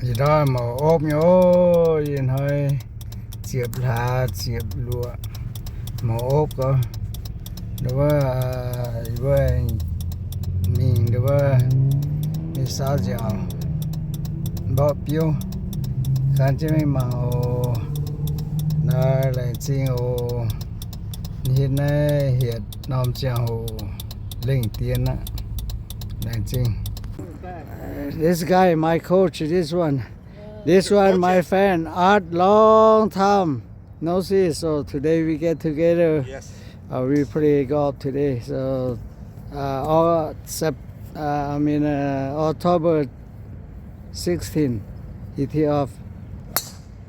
Thì đó màu ốp nhố yên hơi chiệp lá chiệp lụa màu ốp có đối với mình đối với mình sao dẻo bỏ phiếu khán chứ mình màu nó lại chính ô hiện nay hiện nằm chào linh tiền á lại chính. This guy, my coach, this one, my fan, Art, long time no see. So today we get together. Yes. We play golf today. So, October 16, he tee off.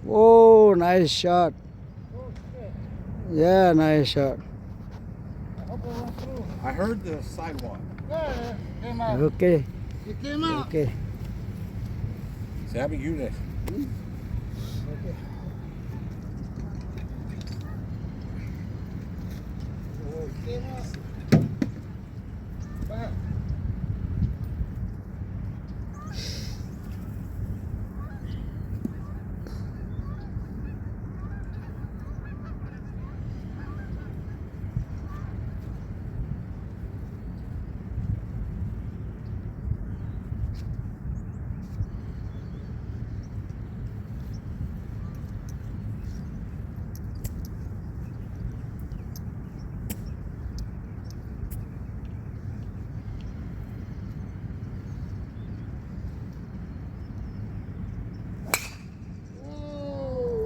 Oh, nice shot. Yeah, nice shot. I heard the sidewalk. Yeah, came out. Okay. It came out. Okay. Sabi you this. Came out. Back.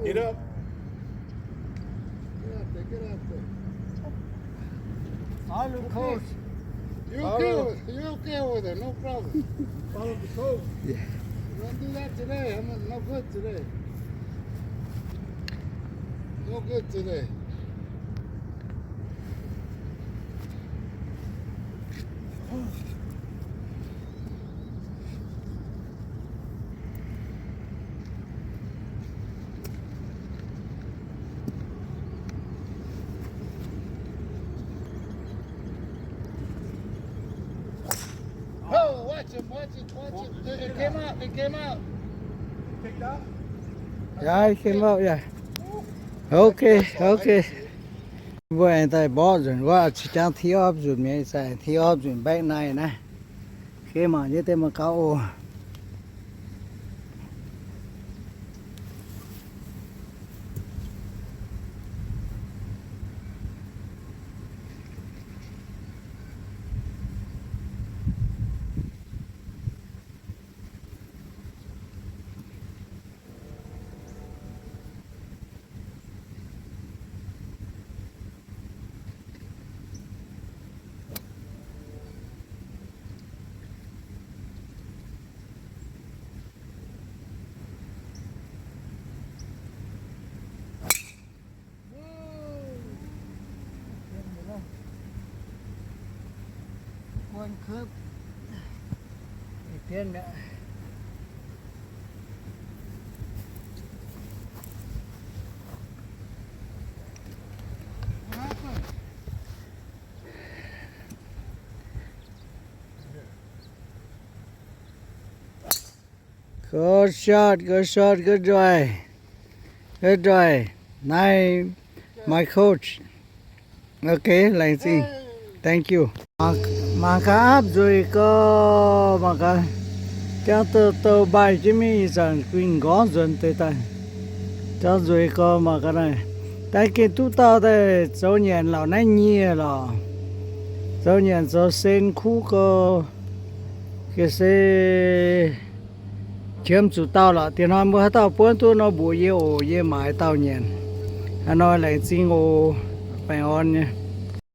Get up. Get out there. Follow coach. You okay with it? No problem. Follow the coach. Yeah. Don't do that today. I'm no good today. No good today. Oh, watch it. It came out. It came out. Picked up. Yeah, he came out, yeah. Okay. Vừa anh ta bỏ rồi, qua chỉ trang thi ốp rồi, mình sẽ thi ốp rồi bác này nè. Khi mà như thế mà cao Guanh khớp. Tiên nữa. Good shot, good drive. Nice, my coach. Okay, like thing. Thank you. Mà cả áp rồi có mà cả cho tờ bài chứ mi rằng quyên gõ dần tới tay cho rồi có mà cái này tại cái tu tao đây số nhận là nãy nhia là số nhận số sen khu có cái xe chiếm chủ tao là tiền nó mua tao bốn tu nó bùi yêu mãi tao nhận anh nói lại xin ô phải on nha.